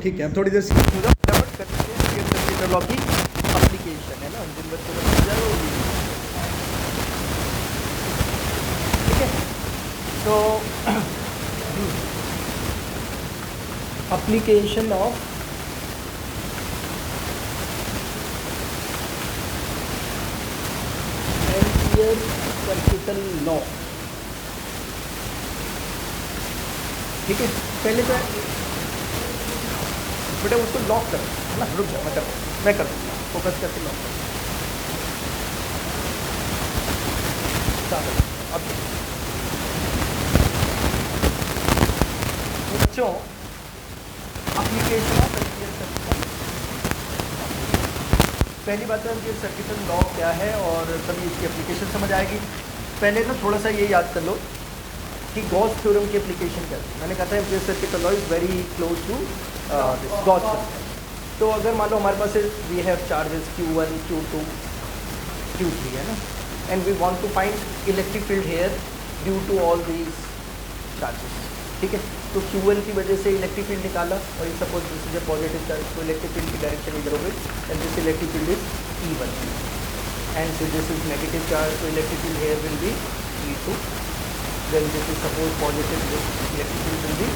ठीक है, अब थोड़ी देर स्किप होगा, फटाफट करते हैं स्टेट सर्किट लॉ की एप्लीकेशन है ना, जिन बच्चों को समझ जाएगा वो भी। ठीक है, तो application of ampere circuital law. ठीक है, पहले तो बेटा उसको लॉक करो है ना, रुक जाओ, मैं कर दूँगा, फोकस करके लॉक करो। अब बच्चों एप्लीकेशन ऑफ एम्पियर सर्किटल, पहली बात है एम्पियर सर्किटल लॉ क्या है और तभी इसकी एप्लीकेशन समझ आएगी। पहले ना थोड़ा सा ये याद कर लो कि गॉस थ्योरम की एप्लीकेशन क्या है। मैंने कहा था Ampere circuital law is very close to Gauss theorem. तो अगर मान लो हमारे पास we have charges Q1, Q2, Q3 है ना, and we want to find electric field here due to all these charges. ठीक है, तो Q1 की वजह से इलेक्ट्रिक फील्ड निकाला और ये suppose this is a positive charge, तो इलेक्ट्रिक फील्ड की डायरेक्शन इधर हो गई and this electric field is E1 and so this is negative charge, तो electric field here will be E2, then this is suppose positive, electric field will be.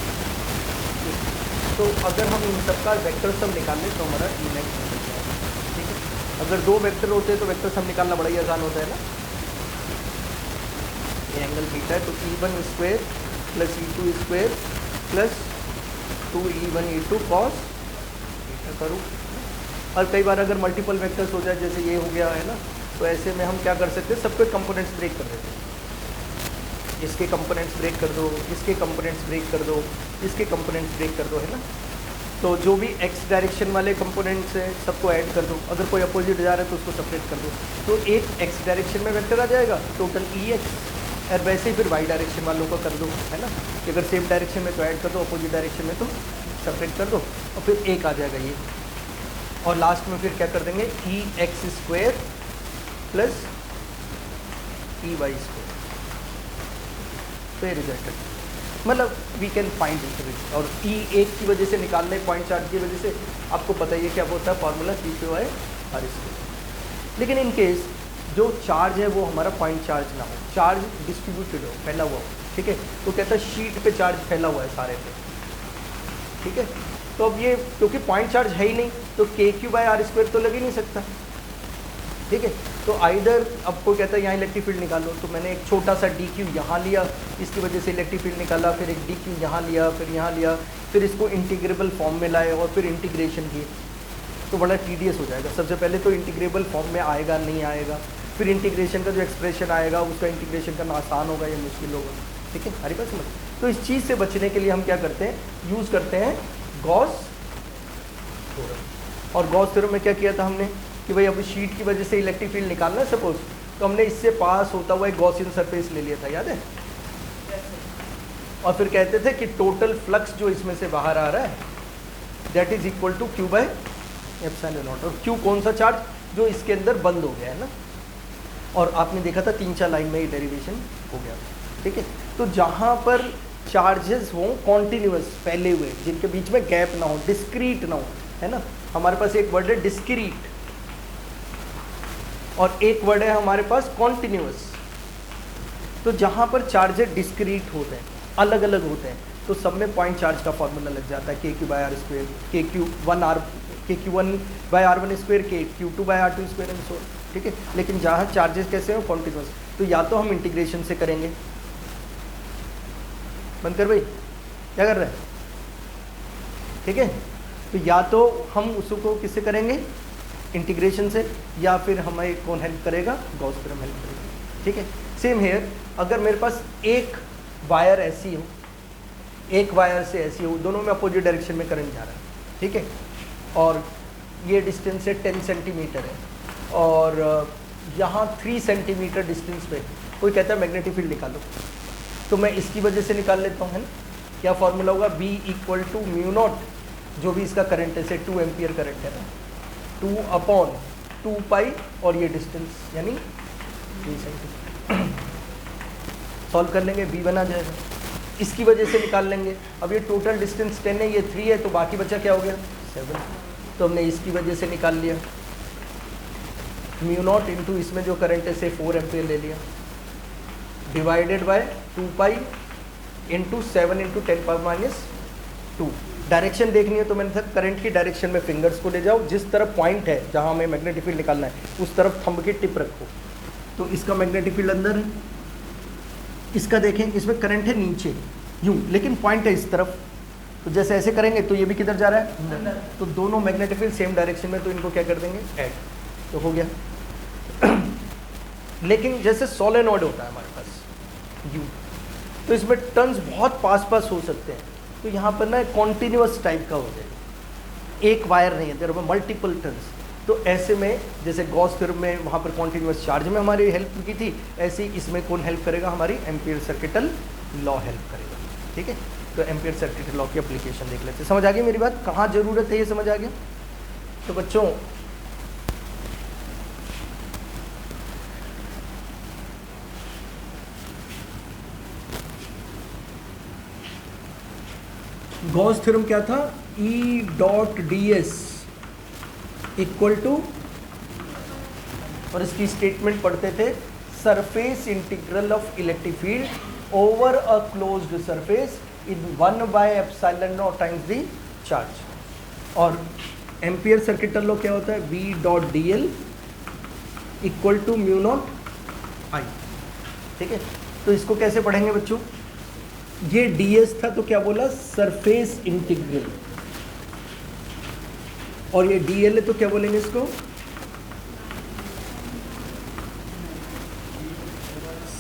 तो अगर हम इन सबका वेक्टर सम निकाल लें तो हमारा E-max निकल जाएगा। ठीक है, अगर दो वेक्टर होते हैं तो वेक्टर सम निकालना बड़ा ही आसान होता है ना। ये एंगल थीटा है, तो E1 square plus E2 square plus 2E1 E2 cos theta करूँ। और कई बार अगर मल्टीपल वेक्टर्स हो जाए, जैसे ये हो गया है ना, तो ऐसे में हम क्या कर सकते हैं, सबके कंपोनेंट्स ब्रेक कर देते हैं। इसके कंपोनेंट्स ब्रेक कर दो, इसके कंपोनेंट्स ब्रेक कर दो, इसके कंपोनेंट्स ब्रेक कर दो, है ना। तो जो भी एक्स डायरेक्शन वाले कंपोनेंट्स हैं सबको ऐड कर दो, अगर कोई अपोजिट जा रहा है तो उसको सेपरेट कर दो, तो एक एक्स डायरेक्शन में वेक्टर आ जाएगा टोटल EX, और वैसे ही फिर वाई डायरेक्शन वालों का कर दो, है ना, कि अगर सेम डायरेक्शन में तो ऐड कर दो, अपोजिट डायरेक्शन में तो सेपरेट कर दो, और फिर एक आ जाएगा ये। और लास्ट में फिर क्या कर देंगे, EX square plus EY square, तो ये रिजल्ट मतलब वी कैन फाइंड इट। और E1 की वजह से निकालना है, पॉइंट चार्ज की वजह से आपको पता ही है क्या होता है फॉर्मूला Q/R²। लेकिन इन केस जो चार्ज है वो हमारा पॉइंट चार्ज ना हो, चार्ज डिस्ट्रीब्यूटेड हो, फैला हुआ हो। ठीक है, तो कहता है शीट पे चार्ज फैला हुआ है सारे पे। ठीक है, तो अब ये क्योंकि पॉइंट चार्ज है ही नहीं तो KQ/R² तो लग ही नहीं सकता। ठीक है, तो आइदर अब कोई कहता है यहाँ इलेक्ट्रिक फील्ड निकालो, तो मैंने एक छोटा सा DQ यहाँ लिया, इसकी वजह से इलेक्ट्रिक फील्ड निकाला, फिर एक DQ यहाँ लिया, फिर यहाँ लिया, फिर इसको इंटीग्रेबल फॉर्म में लाए और फिर इंटीग्रेशन किए, तो बड़ा टीडियस हो जाएगा। सबसे पहले तो इंटीग्रेबल फॉर्म में आएगा नहीं आएगा, फिर इंटीग्रेशन का जो एक्सप्रेशन आएगा उसका इंटीग्रेशन करना आसान होगा या मुश्किल होगा। ठीक है, हमारी बात समझ। तो इस चीज़ से बचने के लिए हम क्या करते हैं, यूज़ करते हैं गॉस थ्योरम। और गॉस थ्योरम में क्या किया था हमने कि भाई अब शीट की वजह से इलेक्ट्रिक फील्ड निकालना है सपोज, तो हमने इससे पास होता हुआ एक गॉसियन सरफेस ले लिया था, याद है। और फिर कहते थे कि टोटल फ्लक्स जो इसमें से बाहर आ रहा है that is equal to Q/ε0। और Q कौन सा चार्ज, जो इसके अंदर बंद हो गया है ना। और आपने देखा था 3-4 लाइन में ही डेरिवेशन हो गया। ठीक है, तो जहाँ पर चार्जेस हों कॉन्टिन्यूस फैले हुए, जिनके बीच में गैप ना हो, डिस्क्रीट ना हो, है ना। हमारे पास एक वर्ड है डिस्क्रीट और एक वर्ड है हमारे पास कॉन्टिन्यूस। तो जहाँ पर चार्जेस डिस्क्रीट होते हैं, अलग अलग होते हैं, तो सब में पॉइंट चार्ज का फॉर्मूला लग जाता है KQ/R², KQ1/R1², KQ2/R2² and so. ठीक है, लेकिन जहाँ चार्जेस कैसे हो कॉन्टिन्यूस, तो या तो हम इंटीग्रेशन से करेंगे। बंद कर भाई, क्या कर रहा है। ठीक है, तो या तो हम उसको किससे करेंगे, इंटीग्रेशन से, या फिर हमें कौन हेल्प करेगा, गॉस थ्योरम हेल्प करेगा। ठीक है, सेम हेयर, अगर मेरे पास एक वायर ऐसी हो, एक वायर से ऐसी हो, दोनों में अपोजिट डायरेक्शन में करंट जा रहा है। ठीक है, और ये डिस्टेंस है 10 सेंटीमीटर है, और यहाँ 3 सेंटीमीटर डिस्टेंस पे कोई कहता है मैग्नेटिक फील्ड निकालो, तो मैं इसकी वजह से निकाल लेता हूँ, है ना। क्या फॉर्मूला होगा, B = μ0, जो भी इसका करंट है, से 2 एम्पियर करंट है ना, 2/2π और ये डिस्टेंस यानी 3 सेंटीमीटर। सॉल्व कर लेंगे, B बना जाएगा। इसकी वजह से निकाल लेंगे। अब ये टोटल डिस्टेंस 10 है, ये 3 है, तो बाकी बचा क्या हो गया 7। तो हमने इसकी वजह से निकाल लिया। म्यू नॉट इंटू इसमें जो करंट है से 4 एम्पियर ले लिया, divided by 2 pi into 7 into 10⁻²। Direction देखनी है तो मैंने कहा करंट की डायरेक्शन में फिंगर्स को ले जाओ, जिस तरफ पॉइंट है जहाँ हमें मैग्नेटिक फील्ड निकालना है उस तरफ थंब की टिप रखो। तो इसका मैग्नेटिक फील्ड अंदर है, इसका देखें इसमें करंट है नीचे यूँ, लेकिन पॉइंट है इस तरफ। तो जैसे ऐसे करेंगे तो ये भी किधर जा रहा है अंदर, तो दोनों मैग्नेटिक फील्ड सेम डायरेक्शन में, तो इनको क्या कर देंगे ऐड, तो हो गया। लेकिन जैसे सोलेनॉइड होता है हमारे पास यू, तो इसमें टर्न्स बहुत पास पास हो सकते हैं, तो यहाँ पर ना कॉन्टिन्यूअस टाइप का हो जाएगा, एक वायर नहीं है, देयर आर मल्टीपल टर्न्स। तो ऐसे में जैसे गॉस थ्योरम में वहाँ पर कॉन्टिन्यूअस चार्ज में हमारी हेल्प की थी, ऐसे ही इसमें कौन हेल्प करेगा, हमारी एम्पियर सर्किटल लॉ हेल्प करेगा। ठीक है, तो एम्पियर सर्किटल लॉ की एप्लीकेशन देख लेते हैं। समझ आ गई मेरी बात, कहाँ ज़रूरत है ये समझ आ गया। तो बच्चों गॉस थ्योरम क्या था, E dot ds equal to, और इसकी स्टेटमेंट पढ़ते थे, surface integral of electric field over a closed surface in 1/ε0 times the charge. और एम्पियर सर्किटल लॉ क्या होता है, V dot dl equal to mu naught I। ठीक है, तो इसको कैसे पढ़ेंगे बच्चों, ये ds था तो क्या बोला, सरफेस इंटीग्रल, और ये dl है तो क्या बोलेंगे इसको,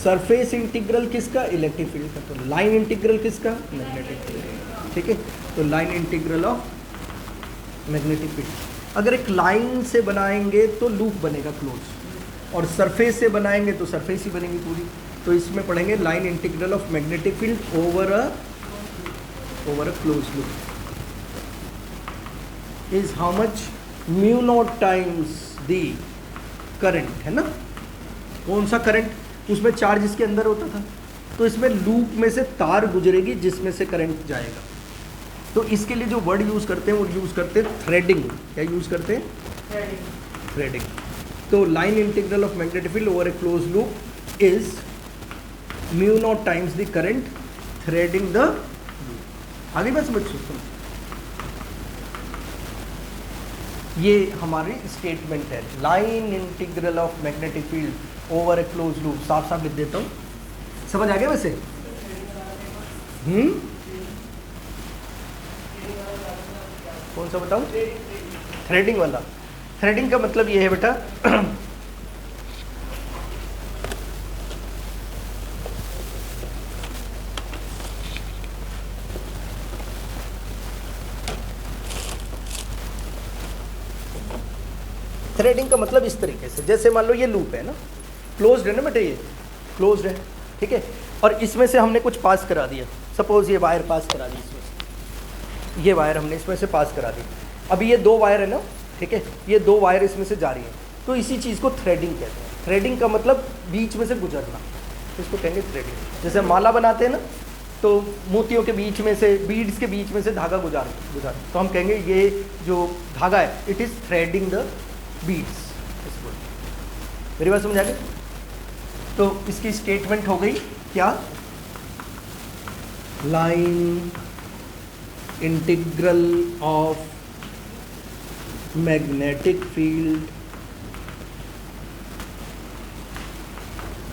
सरफेस इंटीग्रल किसका, इलेक्ट्रिक फील्ड का, तो लाइन इंटीग्रल किसका, मैग्नेटिक फील्ड। ठीक है, तो line integral of magnetic field. अगर एक लाइन से बनाएंगे तो लूप बनेगा क्लोज, और सरफेस से बनाएंगे तो सरफेस ही बनेगी पूरी। तो इसमें पढ़ेंगे line integral of magnetic field over a close loop is how much, mu naught times the current, है ना। कौन सा करंट, उसमें चार्ज इसके अंदर होता था, तो इसमें लूप में से तार गुजरेगी जिसमें से करंट जाएगा। तो इसके लिए जो वर्ड यूज़ करते हैं वो यूज़ करते हैं थ्रेडिंग। क्या यूज़ करते हैं, थ्रेडिंग। तो line integral of magnetic field over A close loop is mu naught times the current threading the loop. आगे बस बच्चों ये हमारी स्टेटमेंट है, line integral of magnetic field over A close loop. साफ साफ लिख देता हूँ, समझ आ गया वैसे। कौन सा बताऊँ, थ्रेडिंग वाला। थ्रेडिंग का मतलब ये है बेटा थ्रेडिंग का मतलब इस तरीके से, जैसे मान लो ये लूप है ना, क्लोज्ड है ना बेटे, ये क्लोज्ड है, ठीक है, और इसमें से हमने कुछ पास करा दिया, सपोज ये वायर पास करा दी, इसमें ये वायर हमने इसमें से पास करा दी। अभी ये दो वायर है ना, ठीक है, ये दो वायर इसमें से जा रही है, तो इसी चीज़ को थ्रेडिंग कहते हैं। थ्रेडिंग का मतलब बीच में से गुजरना, इसको कहेंगे थ्रेडिंग। जैसे माला बनाते हैं ना, तो मोतियों के बीच में से, बीड्स के बीच में से धागा गुजार, तो हम कहेंगे ये जो धागा है it is threading the beads. मेरी बात समझ आ गई। तो इसकी स्टेटमेंट हो गई क्या, line integral of magnetic field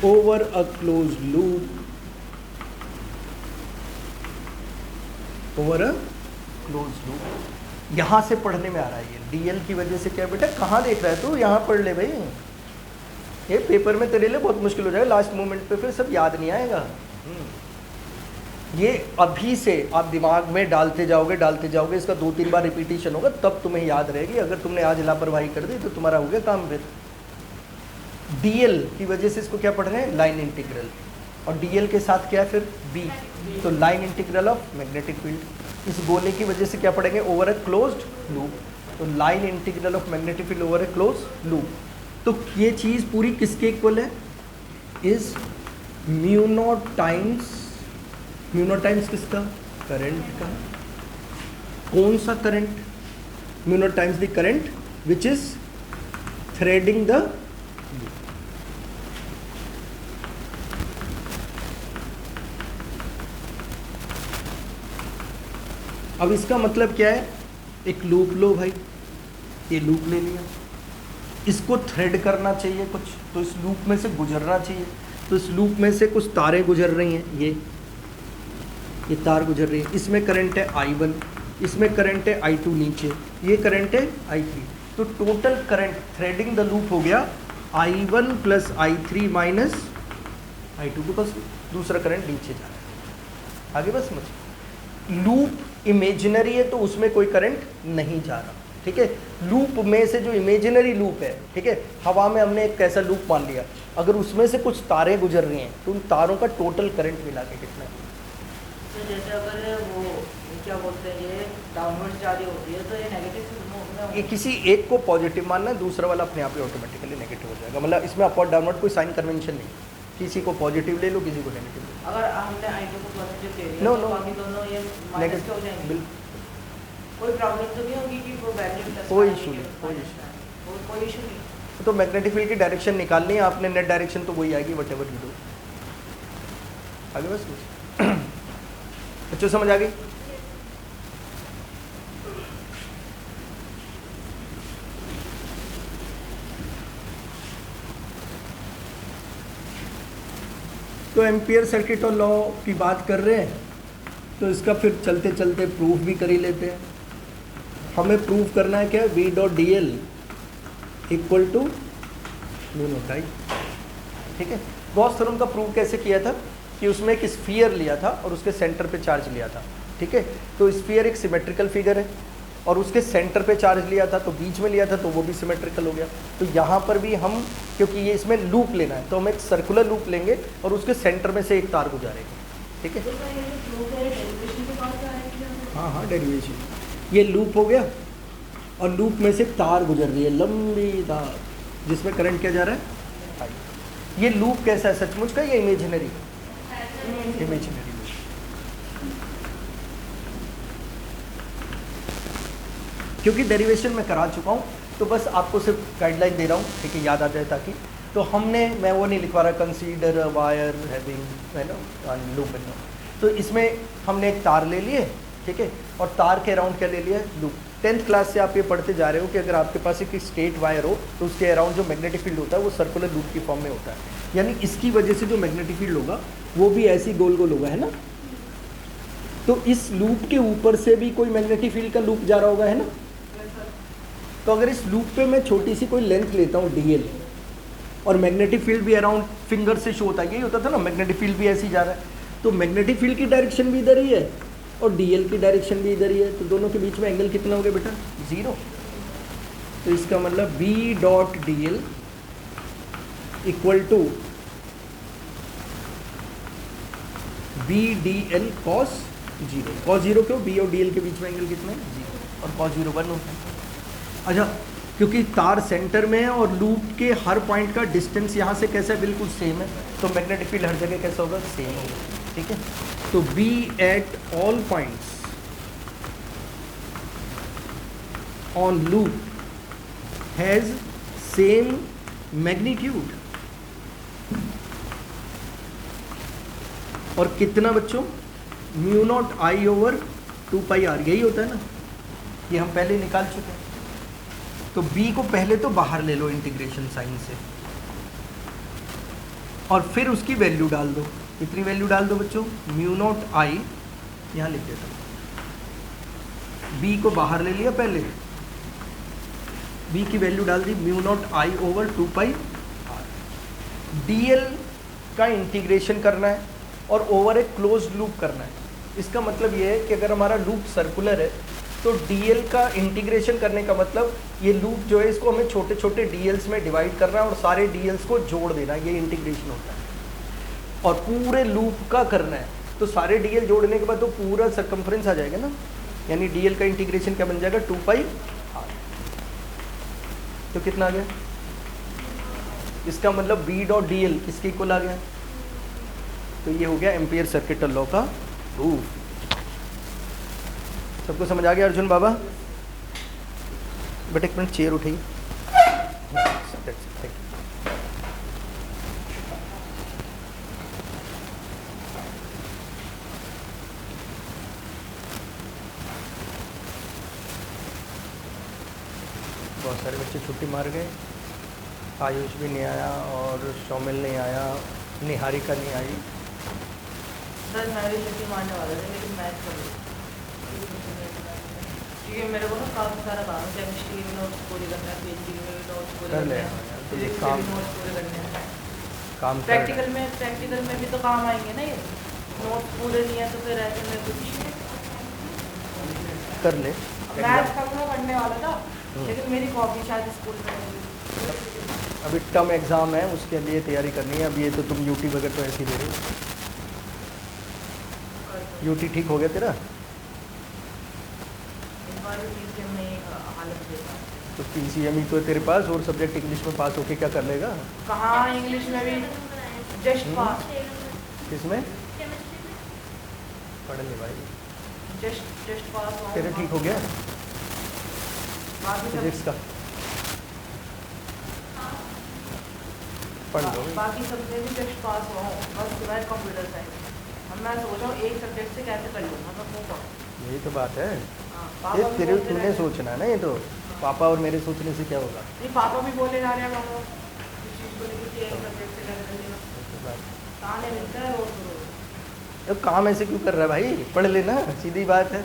over a close loop, over a close loop. यहाँ से पढ़ने में आ रहा है ये डीएल की वजह से। क्या बेटा कहाँ देख रहा है तू, यहाँ पढ़ ले भाई, ये पेपर में तेरे लिए बहुत मुश्किल हो जाएगा, लास्ट मोमेंट पे फिर सब याद नहीं आएगा। ये अभी से आप दिमाग में डालते जाओगे, इसका 2-3 बार रिपीटिशन होगा तब तुम्हें याद रहेगी। अगर तुमने आज लापरवाही कर दी तो तुम्हारा हो गया काम। फिर डीएल की वजह से इसको क्या पढ़ रहे हैं, लाइन इंटीग्रल, और डीएल के साथ क्या है फिर बी, तो line integral of magnetic field. इस गोले की वजह से क्या पढ़ेंगे, ओवर ए क्लोज्ड लूप, तो line integral of magnetic field over A close loop. तो ये चीज़ पूरी किसके इक्वल है, is mu naught times mu naught times किसका, करंट का। कौन सा current, mu naught times the current which is threading the loop. अब इसका मतलब क्या है, एक लूप लो भाई, ये लूप ले लिया, इसको थ्रेड करना चाहिए कुछ, तो इस लूप में से गुजरना चाहिए, तो इस लूप में से कुछ तारें गुजर रही हैं, ये तार गुजर रही है, इसमें करंट है I1, इसमें करंट है I2 नीचे, ये करंट है I3, तो total current threading the loop हो गया I1 plus I3 minus I2, because दूसरा करंट नीचे जा रहा है। आगे बस समझ, लूप इमेजिनरी है तो उसमें कोई करंट नहीं जा रहा, ठीक है। लूप में से जो इमेजिनरी लूप है, ठीक है, हवा में हमने एक कैसा लूप मान लिया, अगर उसमें से कुछ तारें गुजर रही हैं तो उन तारों का टोटल करंट मिला के कितना है। तो जैसे अगर वो क्या बोलते हैं, ये डाउनवर्ड चार्ज होती है तो ये नेगेटिव, ये किसी एक को पॉजिटिव मानना है, दूसरा वाला अपने आप ही ऑटोमेटिकली नेगेटिव हो जाएगा, मतलब इसमें अपवर्ड डाउनवर्ड कोई साइन कन्वेंशन नहीं, किसी को पॉजिटिव ले लो, किसी को नेगेटिव ले लो। अगर हमने I2 को पॉजिटिव ले लिया नो तो नो बाकी दोनों ये माइनस के हो जाएंगे, बिल्कुल कोई प्रॉब्लम तो नहीं होगी कि वो वैल्यू प्लस, कोई इशू नहीं, कोई इशू नहीं। तो मैग्नेटिक फील्ड की डायरेक्शन निकालनी है आपने, नेट डायरेक्शन तो वही आएगी वट एवर यू डू। आगे बस बच्चों समझ आ गई। तो एम्पियर सर्किट और लॉ की बात कर रहे हैं, तो इसका फिर चलते चलते प्रूफ भी कर ही लेते हैं। हमें प्रूफ करना है क्या, V dot d l equal to mu naught I, ठीक है। गॉस थ्योरम का प्रूफ कैसे किया था कि उसमें एक स्फीयर लिया था और उसके सेंटर पे चार्ज लिया था, ठीक है। तो स्फीयर एक सिमेट्रिकल फिगर है और उसके सेंटर पे चार्ज लिया था, तो बीच में लिया था, तो वो भी सिमेट्रिकल हो गया। तो यहाँ पर भी हम, क्योंकि ये इसमें लूप लेना है, तो हम एक सर्कुलर लूप लेंगे और उसके सेंटर में से एक तार गुजारेंगे, ठीक है। हाँ हाँ डेरिवेशन, ये लूप हो गया और लूप में से तार गुजर रही है, लंबी तार, जिसमें करंट क्या जा रहा है, ये लूप कैसा है, सचमुच का या इमेजिनरी, इमेजिनरी। क्योंकि डेरिवेशन में करा चुका हूँ तो बस आपको सिर्फ गाइडलाइन दे रहा हूँ, ठीक है, याद आ जाए ताकि। तो हमने, मैं वो नहीं लिखवा रहा, कंसीडर वायर हैविंग, है ना, लूप इन, तो इसमें हमने एक तार ले लिए, ठीक है, और तार के अराउंड क्या ले लिया, लूप। 10th क्लास से आप ये पढ़ते जा रहे हो कि अगर आपके पास एक स्ट्रेट वायर हो तो उसके अराउंड जो मैग्नेटिक फील्ड होता है वो सर्कुलर लूप की फॉर्म में होता है, यानी इसकी वजह से जो मैग्नेटिक फील्ड होगा वो भी ऐसी गोल गोल होगा, है ना। तो इस लूप के ऊपर से भी कोई मैग्नेटिक फील्ड का लूप जा रहा होगा, है ना। तो अगर इस लूप पे मैं छोटी सी कोई लेंथ लेता हूँ dl, और मैग्नेटिक फील्ड भी अराउंड फिंगर से शो होता है, यही होता था ना, मैग्नेटिक फील्ड भी ऐसे ही जा रहा है, तो मैग्नेटिक फील्ड की डायरेक्शन भी इधर ही है और dl की डायरेक्शन भी इधर ही है, तो दोनों के बीच में एंगल कितना हो गया बेटा, 0। तो इसका मतलब B dot dl equal to B dl cos 0। cos 0 क्यों, B और dl के बीच में एंगल कितना है, 0, और cos 0 1 होता है। अच्छा, क्योंकि तार सेंटर में है और लूप के हर पॉइंट का डिस्टेंस यहाँ से कैसा है, बिल्कुल सेम है, तो मैग्नेटिक फील्ड हर जगह कैसा होगा, सेम होगा, ठीक है। तो B at all points on loop has same magnitude, और कितना बच्चों, mu naught I over 2πr, यही होता है ना, ये हम पहले निकाल चुके हैं। तो B को पहले तो बाहर ले लो इंटीग्रेशन साइन से, और फिर उसकी वैल्यू डाल दो, कितनी वैल्यू डाल दो बच्चों, म्यू नॉट I, यहाँ लिख देता हूँ, B को बाहर ले लिया पहले, B की वैल्यू डाल दी mu naught I over 2πr, dl का इंटीग्रेशन करना है और ओवर एक क्लोज्ड लूप करना है। इसका मतलब ये है कि अगर हमारा लूप सर्कुलर है तो dl का इंटीग्रेशन करने का मतलब ये लूप जो है इसको हमें छोटे छोटे dls में डिवाइड करना है और सारे dls को जोड़ देना, ये इंटीग्रेशन होता है। और पूरे लूप का करना है तो सारे dl जोड़ने के बाद तो पूरा सर्कम्फ्रेंस आ जाएगा ना, यानी dl का इंटीग्रेशन क्या बन जाएगा, 2πr। तो कितना आ गया, इसका मतलब B डॉट dl किसके इक्वल आ गया, तो ये हो गया एम्पियर सर्किट लॉ का सबको समझ आ गया अर्जुन बाबा? बेटा एक मिनट चेयर उठाइए। बहुत सारे बच्चे छुट्टी मार गए। आयुष भी नहीं आया और शौमिल नहीं आया, निहारिका नहीं आई। सर मैं भी छुट्टी मारने वाला था लेकिन मैथ कर ली क्योंकि मेरे को ना काफ़ी सारा काम है। केमिस्ट्री में नोट्स पूरी करना है, पीएचडी में भी नोट्स पूरे कर ले करने हैं, तो ये फिजिक्स काम में भी नोट्स पूरे करने हैं। काम कर प्रैक्टिकल में भी तो काम आएंगे ना ये। नोट्स पूरे नहीं है तो फिर ऐसे में कुछ कर ले। मैथ का मैं करने वाला था लेकिन मेरी कॉपी शायद स्कूल में अभी टर्म एग्ज़ाम है, उसके लिए तैयारी करनी है। अब ये तो तुम यूटी वगैरह तो ऐसे ही दे रहे हो। यूटी ठीक हो गया तेरा? तो पीसीएमई तो है तेरे पास, और सब्जेक्ट इंग्लिश में पास होके क्या कर लेगा? कहाँ इंग्लिश में भी जस्ट पास। किसमें? पढ़ ले भाई। जस्ट पास हो। तेरे ठीक हो गया फिजिक्स का? पढ़ लो। बाकी सबसे भी जस्ट पास हो, बस सिवाय कंप्यूटर साइंस। अब मैं सोच रहा हूँ एक सब्जेक्ट से कैसे कर लूँगा, मैं वो पढ़ूँ। यही तो बात है। पापा ये तेरे तूने सोचना है ना, ये तो पापा और मेरे सोचने से क्या होगा? नहीं पापा भी बोले जा रहे हैं मामू इस चीज़ को लेकर कि एक सब्जेक्ट से कर लेना, ताने मिलता है रोज। अब काम ऐसे क्यों कर रहा है भाई? पढ़ लेना, सीधी बात है।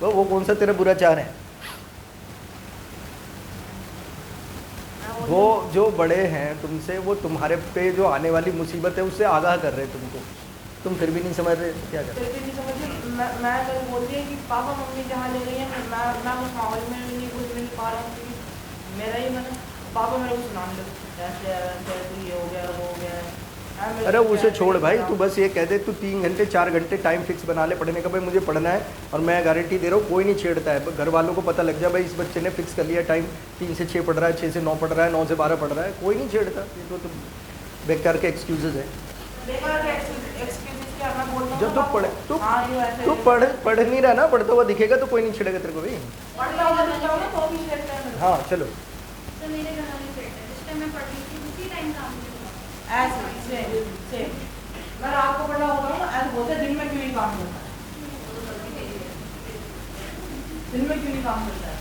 वो कौन सा तेरा बुरा चार है? वो जो बड़े हैं तुमसे, वो तुम्हारे पे जो आने वाली मुसीबत है उससे आगाह कर रहे हैं तुमको। तुम फिर भी नहीं समझ रहे, क्या कर रहे? फिर भी नहीं समझ। मैं कल बोलती है कि पापा मम्मी जहाँ ले गई है मैं उस माहौल में भी नहीं कुछ नहीं पा रहा हूँ क्योंकि मेरा ही मन पापा मेरे को सुनाने लगे ऐसे ऐसे ये हो गया वो हो गया। अरे उसे छोड़ भाई, तू बस ये कह दे तू 3 घंटे 4 घंटे टाइम फिक्स बना ले पढ़ने का। भाई मुझे पढ़ना है और मैं गारंटी दे रहा हूँ कोई नहीं छेड़ता है। घर वालों को पता लग जाए भाई इस बच्चे ने फिक्स कर लिया टाइम, 3 से 6 पढ़ रहा है, 6 से 9 पढ़ रहा है, 9 से 12 पढ़ रहा है, कोई नहीं छेड़ता। ये तो बेकार के एक्सक्यूजेज है। जब तू पढ़ तू पढ़ नहीं रहा ना, पढ़ता हुआ दिखेगा तो कोई नहीं छेड़ेगा तेरे को भी। हाँ चलो। मैं रात को पढ़ा होगा ना ऐसे बोलते दिन में क्यों नहीं काम करता है, दिन में क्यों नहीं काम करता है।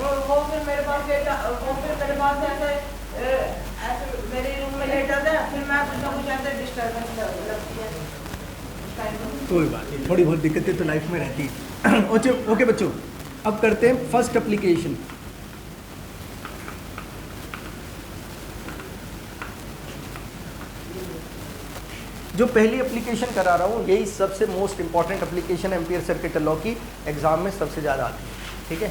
और वो फिर मेरे पास ऐसे मेरे रूम में लेटा था, फिर मैं कुछ ना कुछ ऐसे डिस्टर्बेंस लगती है। कोई बात नहीं, थोड़ी बहुत दिक्कतें तो लाइफ में रहती है। ओके बच्चों, अब करते हैं फर्स्ट एप्लीकेशन। जो पहली एप्लीकेशन करा रहा हूँ यही सबसे most important application ampere circuit law की एग्जाम में सबसे ज़्यादा आती है। ठीक है,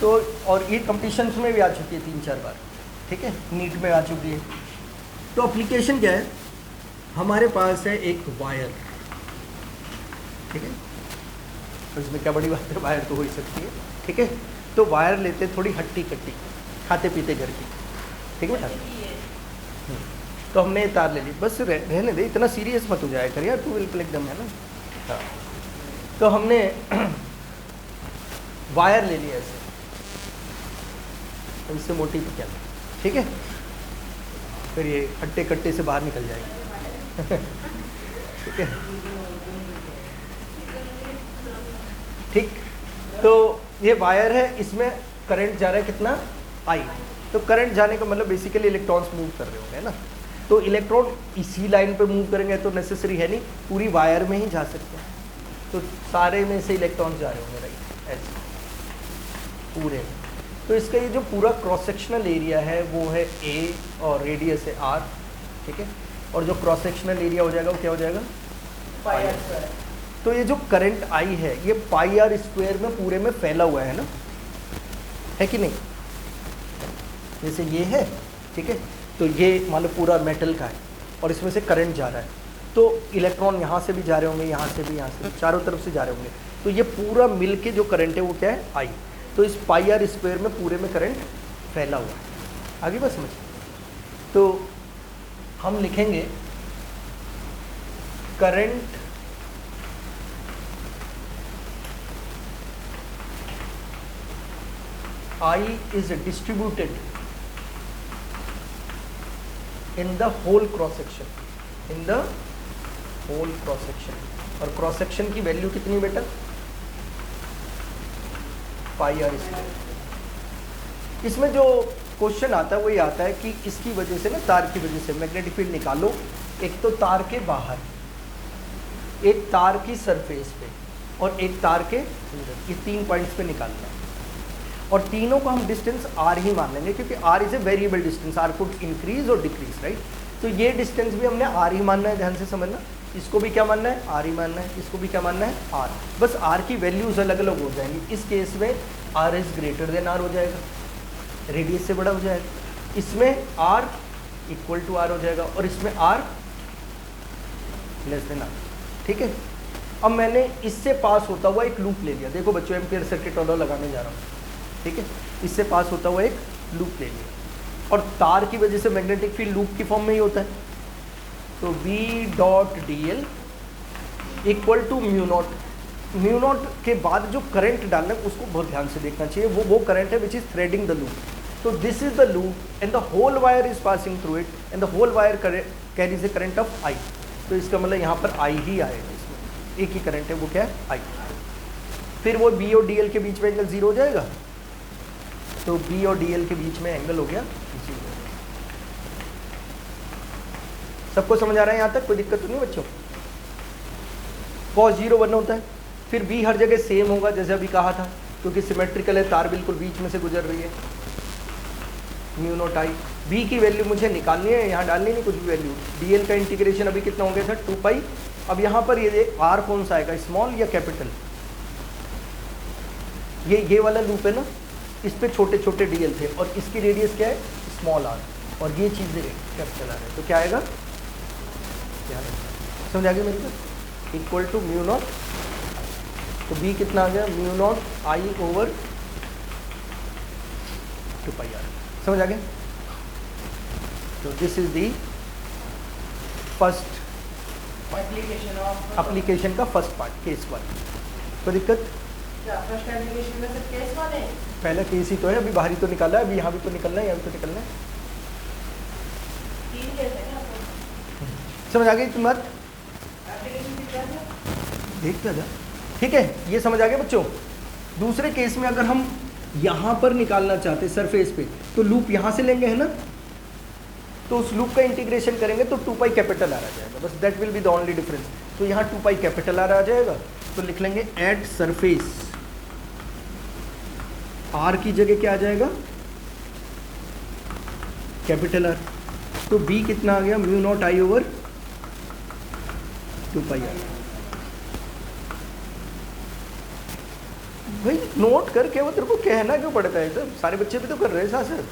तो और ये कंपटीशंस में भी आ चुकी है 3-4 बार। ठीक है, नीट में आ चुकी है। तो एप्लीकेशन क्या है? हमारे पास है एक वायर। ठीक है, तो इसमें क्या बड़ी बात है, वायर तो हो ही सकती है। ठीक है, तो वायर लेते थोड़ी हट्टी कट्टी, खाते पीते घर की। ठीक है बेटा, तो हमने तार ले ली। बस रहने दे, इतना सीरियस मत हो जाए कर यार, तू बिल्कुल एकदम है ना। हाँ, तो हमने वायर ले लिया ऐसे, इससे मोटी तो क्या। ठीक है, फिर ये हट्टे कट्टे से बाहर निकल जाएगी। ठीक है, ठीक। तो ये वायर है, इसमें करंट जा रहा है कितना, आई। तो करंट जाने का मतलब बेसिकली इलेक्ट्रॉन्स मूव कर रहे होंगे, है ना। तो इलेक्ट्रॉन इसी लाइन पे मूव करेंगे तो नेसेसरी है नहीं, पूरी वायर में ही जा सकते हैं। तो सारे में से इलेक्ट्रॉन्स जा रहे होंगे, राइट, ऐसे पूरे में। तो इसका ये जो पूरा क्रॉस सेक्शनल एरिया है वो है ए और रेडियस है आर। ठीक है, और जो क्रॉस सेक्शनल एरिया हो जाएगा वो क्या हो जाएगा, पाई आर स्क्वायर। तो ये जो करंट आई है ये पाई आर स्क्वायर में पूरे में फैला हुआ है ना, है कि नहीं। जैसे ये है, ठीक है, तो ये मान लो पूरा मेटल का है और इसमें से करंट जा रहा है, तो इलेक्ट्रॉन यहाँ से भी जा रहे होंगे, यहाँ से भी, यहाँ से भी, चारों तरफ से जा रहे होंगे। तो ये पूरा मिल के जो करंट है वो क्या है, आई। तो इस पाई आर स्क्वायर में पूरे में करंट फैला हुआ है। आगे बस समझ। तो हम लिखेंगे current I is distributed in the whole cross section, in the whole cross section. और क्रॉस सेक्शन की वैल्यू कितनी बेटा? पाई आर स्क्वायर। इसमें जो क्वेश्चन आता है वो ये आता है कि इसकी वजह से ना, तार की वजह से मैग्नेटिक फील्ड निकालो, एक तो तार के बाहर, एक तार की सरफेस पे और एक तार के अंदर, ये 3 पॉइंट्स पे निकालना है। और तीनों को हम डिस्टेंस आर ही मान लेंगे क्योंकि r is a variable distance, r could increase और डिक्रीज, राइट। तो ये डिस्टेंस भी हमने आर ही मानना है, ध्यान से समझना। इसको भी क्या मानना है? आर ही मानना है। इसको भी क्या मानना है? आर। बस आर की वैल्यूज अलग अलग हो जाएंगी। इस केस में r is greater than r हो जाएगा, रेडियस से बड़ा हो जाएगा। इसमें आर इक्वल टू आर हो जाएगा और इसमें आर लेस देन आर, ठीक है। अब मैंने इससे पास होता हुआ एक लूप ले लिया। देखो बच्चों, एम्पियर सर्किट लॉ लगाने जा रहा हूँ, ठीक है। इससे पास होता हुआ एक लूप ले लिया और तार की वजह से मैग्नेटिक फील्ड लूप की फॉर्म में ही होता है। तो B dot d l equal to mu naught. Mu naught के बाद जो करंट डालना है उसको बहुत ध्यान से देखना चाहिए, वो करंट है which is threading the loop. तो this is the loop and the whole wire is passing through it and the whole wire carries a current of I। तो इसका मतलब यहाँ पर I ही आएगा, इसमें एक ही करंट है, वो क्या है? I। फिर वो B और DL के बीच में एंगल 0 हो जाएगा, तो B और DL के बीच में एंगल हो गया 0। सबको समझ आ रहा है यहाँ तक? कोई दिक्कत तो नहीं बच्चों? cos 0 1 होता है। फिर B हर जगह सेम होगा जैसे अभी कहा था, क्योंकि सिमेट्रिकल है, तार बिल्कुल बीच में से गुजर रही है। Mu naught I। B की वैल्यू मुझे निकालनी है, यहाँ डालनी नहीं कुछ भी वैल्यू। DL का इंटीग्रेशन अभी कितना हो गया था? 2 पाई। अब यहाँ पर ये R कौन सा आएगा, स्मॉल या कैपिटल? ये वाला लूप है ना, इस पे छोटे छोटे DL थे और इसकी रेडियस क्या है? स्मॉल r, और ये चीज़ें कैपिटल r है। तो क्या आएगा? समझ आ गया मेरी बात? Equal to mu naught. तो B कितना आ गया? Mu naught I over 2 pi r। समझ आ गया? तो this is the first application का फर्स्ट पार्ट, केस 1। कोई दिक्कत? फर्स्ट एप्लीकेशन में सिर्फ केस 1 है? पहला केस ही तो है, अभी बाहर ही तो निकाला है, अभी यहाँ भी तो निकलना है, यहाँ भी तो निकलना है। 3 केस है ना? समझ आ गई तुम बात? देखता जा, ठीक है। ये समझ आ गया बच्चों? दूसरे केस में अगर हम यहाँ पर निकालना चाहते सरफेस पे, तो लूप यहाँ से लेंगे, है ना। तो उस लूप का इंटीग्रेशन करेंगे तो 2 पाई कैपिटल आर आ जाएगा, बस that will be the only difference. तो यहाँ 2 पाई कैपिटल आर आ जाएगा, तो लिख लेंगे एट सरफेस आर की जगह क्या आ जाएगा? Capital R. तो B कितना आ गया? Mu naught I over 2 pi r. भाई नोट करके वो तेरे को कहना क्यों पड़ता है? सब सारे बच्चे भी तो कर रहे हैं साथ साथ।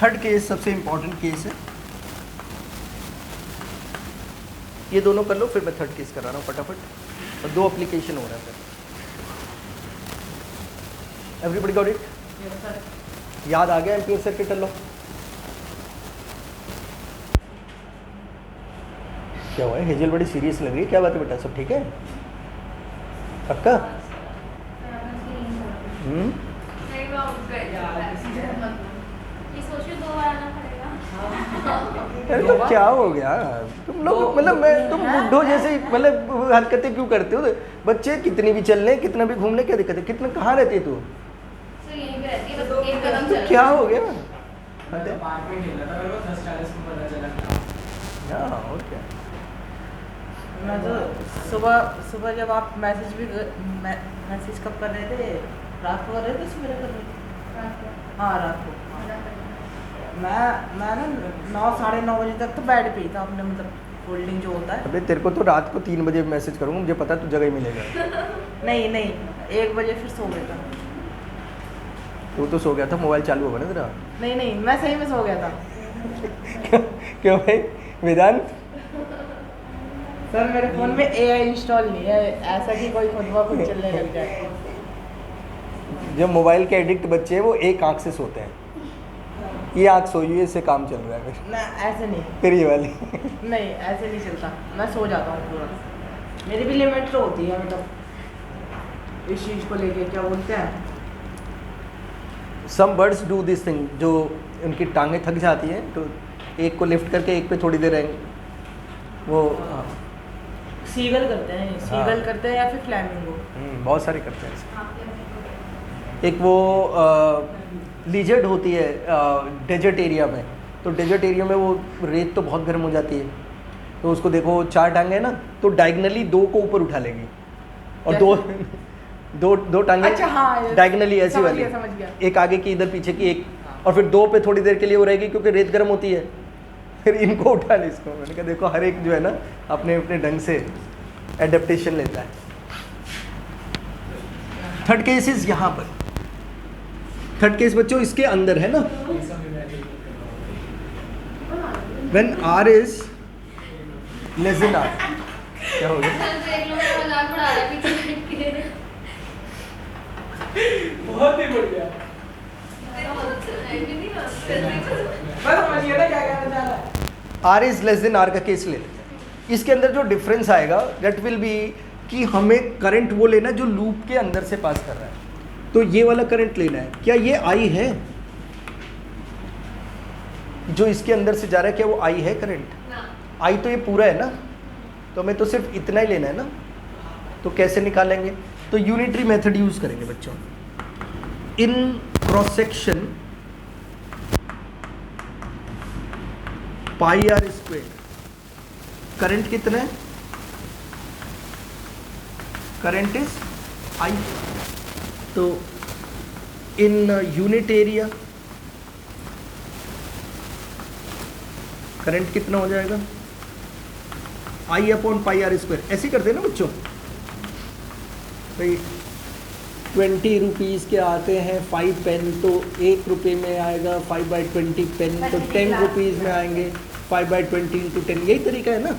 थर्ड केस सबसे इंपॉर्टेंट केस है, ये दोनों कर लो, फिर मैं थर्ड केस करा रहा हूँ फटाफट, और 2 एप्लीकेशन हो रहा है फिर। Everybody got it? याद आ गया एम्पियर सर्किट लॉ? क्या हुआ है? हेजल बड़ी सीरियस लग रही है, क्या बात है बेटा? सब ठीक है? पक्का? अरे तो क्या हो गया तुम लोग? मतलब मैं तुम बुड्ढो जैसे मतलब हरकतें क्यों करते हो? बच्चे कितनी भी चल ले, कितना भी घूम ले, क्या दिक्कत है? कितना कहाँ रहती है तू? तो क्या हो गया? और क्या? मैं तो सुबह जब आप मैसेज कब कर रहे थे? रात को कर रहे थे, सवेरे कर रहे थे? हाँ रात को। मैं ना 9 साढ़े 9 बजे तक तो बेड पे ही था अपने, मतलब फोल्डिंग जो होता है। अबे तेरे को तो रात को 3 बजे मैसेज करूँगा, मुझे पता है तू जगह ही मिलेगा। नहीं 1 बजे फिर सो गया था। तू तो सो गया था, मोबाइल चालू होगा ना तेरा? नहीं मैं सही में सो गया था। क्यों भाई वेदांत? सर मेरे फ़ोन में AI इंस्टॉल नहीं है, ऐसा कि कोई खुद ब खुद चलने लग जाए। जो मोबाइल के एडिक्ट बच्चे हैं वो एक आंख से सोते हैं, ये आंख सोई हुई है, इससे काम चल रहा है। ना ऐसे नहीं, फिर ये वाली नहीं ऐसे नहीं चलता, मैं सो जाता हूँ पूरा। मेरी भी लिमिट तो होती है, मतलब इस चीज को लेके क्या बोलते हैं? Some birds do this thing, जो उनकी टांगें थक जाती हैं तो एक को लिफ्ट करके एक पे थोड़ी देर रहेंगे, वो सीगल करते हैं, सीगल करते हैं या फिर फ्लैमिंगो। बहुत सारे करते हैं ऐसे। एक वो लिजर्ड होती है डेजर्ट एरिया में, तो डेजर्ट एरिया में वो रेत तो बहुत गर्म हो जाती है, तो उसको देखो 4 टांगे हैं ना, तो डायगनली 2 को ऊपर उठा लेगी और दो टांगे अच्छा, हाँ, डायगनली ऐसी वाली, समझ गया। एक आगे की इधर पीछे की एक, और फिर 2 पे थोड़ी देर के लिए वो रहेगी क्योंकि रेत गर्म होती है, फिर इनको उठा ले इसको। मैंने कहा देखो हर एक जो है ना अपने अपने ढंग से एडेप्टेशन लेता है। थर्ड केस इज यहाँ पर, थर्ड केस बच्चों इसके अंदर है ना, when r is less than r, क्या हो गया? बहुत ही बढ़िया। R is less than r का केस ले लेते हैं। इसके अंदर जो डिफरेंस आएगा दैट विल बी कि हमें करंट वो लेना है जो लूप के अंदर से पास कर रहा है, तो ये वाला करंट लेना है। क्या ये आई है जो इसके अंदर से जा रहा है, क्या वो आई है करंट? आई तो ये पूरा है ना, तो हमें तो सिर्फ इतना ही लेना है ना, तो कैसे निकालेंगे? तो यूनिटरी मेथड यूज करेंगे बच्चों। In cross section pi r square, current कितना है? Current is I. तो इन यूनिट एरिया करंट कितना हो जाएगा? I upon pi r square. ऐसे ही करते हैं ना बच्चों, भाई 20 रुपीज़ के आते हैं 5 पेन, तो 1 रुपये में आएगा 5/20 पेन, तो 10 रुपीज़ में आएंगे 5/20 × 10, यही तरीका है ना।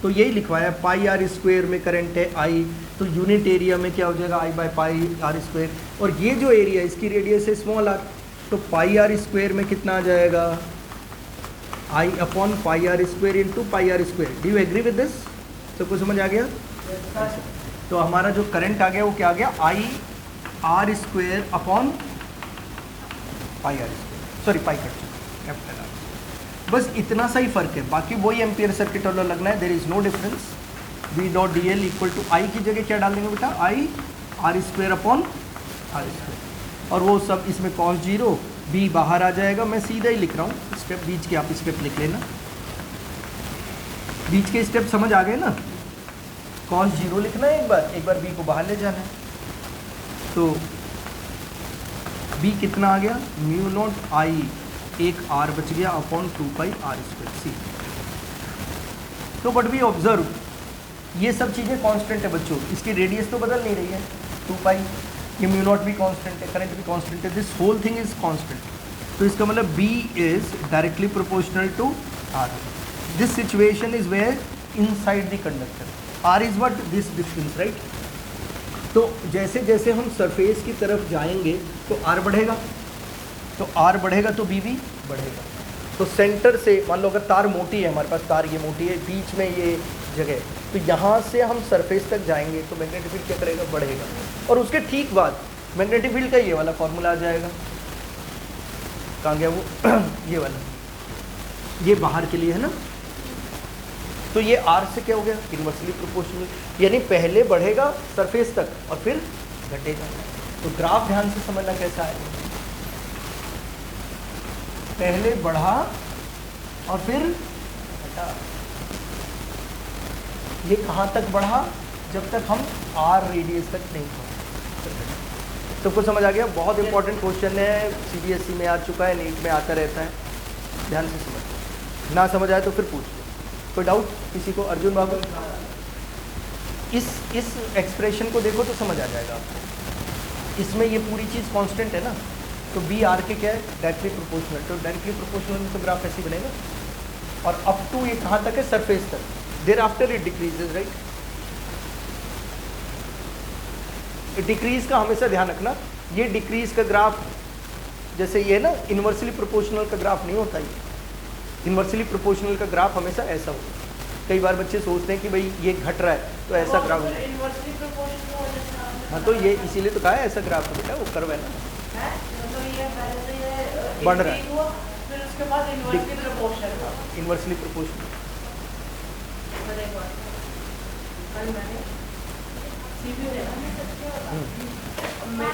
तो यही लिखवाया, पाई आर स्क्वायर में करंट है आई, तो यूनिट एरिया में क्या हो जाएगा? आई बाय पाई आर स्क्वायर। और ये जो एरिया है इसकी रेडियस है स्मॉल आर, तो पाई आर स्क्वायर में कितना आ जाएगा? I upon pi r square into pi r square. Do you agree with this? सबको समझ आ गया? तो हमारा जो करंट आ गया वो क्या आ गया? I r square upon pi r square, sorry pi capital r. बस इतना सा ही फर्क है, बाकी वही एम्पियर सर्किट वाला लगना है, there is no difference. B dot d l equal to I की जगह क्या डाल देंगे बेटा? I r square upon r square, और वो सब इसमें कॉस 0, बी बाहर आ जाएगा। मैं सीधा ही लिख रहा हूँ स्टेप, बीच के आप स्टेप लिख लेना। बीच के स्टेप समझ आ गए ना? कॉस 0 लिखना है एक बार बी को बाहर ले जाना है, तो बी कितना आ गया? म्यू नॉट आई, एक आर बच गया अपॉन 2 पाई आर स्क्वायर सी। तो बट वी ऑब्जर्व ये सब चीज़ें कांस्टेंट है बच्चों, इसकी रेडियस तो बदल नहीं रही है 2 पाई, ये म्यू नॉट भी कांस्टेंट है, करंट भी कांस्टेंट है, this whole thing is constant. तो इसका मतलब b is directly proportional to r. This situation is where inside the conductor, r is what? This distance, right? तो जैसे जैसे हम सरफेस की तरफ जाएंगे तो आर बढ़ेगा, तो आर बढ़ेगा तो बी भी बढ़ेगा। तो सेंटर से मान लो अगर तार मोटी है, हमारे पास तार ये मोटी है, बीच में ये जगह, तो यहाँ से हम सरफेस तक जाएंगे तो मैग्नेटिक फील्ड क्या करेगा? बढ़ेगा। और उसके ठीक बाद मैग्नेटिक फील्ड का ये वाला फॉर्मूला आ जाएगा। कहाँ गया वो? ये वाला, ये बाहर के लिए है ना, तो ये आर से क्या हो गया? इनवर्सली प्रोपोर्शनल, यानी पहले बढ़ेगा सरफेस तक और फिर घटेगा। तो ग्राफ ध्यान से समझना कैसा है, पहले बढ़ा और फिर घटा। ये कहाँ तक बढ़ा? जब तक हम आर रेडियस तक नहीं पहुँचे। सबको समझ आ गया? बहुत इंपॉर्टेंट क्वेश्चन है, सीबीएसई में आ चुका है, नीट में आता रहता है, ध्यान से समझ। ना समझ आए तो फिर पूछ लो। कोई डाउट किसी को? अर्जुन बाबू, इस एक्सप्रेशन को देखो तो समझ आ जाएगा आपको। इसमें ये पूरी चीज़ कांस्टेंट है ना, तो बी आर के क्या है? Directly proportional. तो डायरेक्टली प्रोपोर्शनल में तो ग्राफ ऐसे बनेगा, और अप टू ये कहाँ तक है? सरफेस तक। Thereafter it decreases, right? Decrease का हमेशा ध्यान रखना, ये डिक्रीज का ग्राफ जैसे ये ना इन्वर्सली प्रोपोर्शनल का ग्राफ नहीं होता। ये इन्वर्सली प्रोपोर्शनल का ग्राफ हमेशा ऐसा होता है। कई बार बच्चे सोचते हैं कि भाई ये घट रहा है तो ऐसा ग्राफ होगा। इन्वर्सली प्रोपोर्शनल हाँ तो ये इसीलिए तो कहा है ऐसा ग्राफ है बेटा, वो कर्व है ना, बढ़ रहा है, फिर उसके बाद इन्वर्सली प्रोपोर्शनल। Inversely proportional. कल मैंने सीपीयू लेना, मैं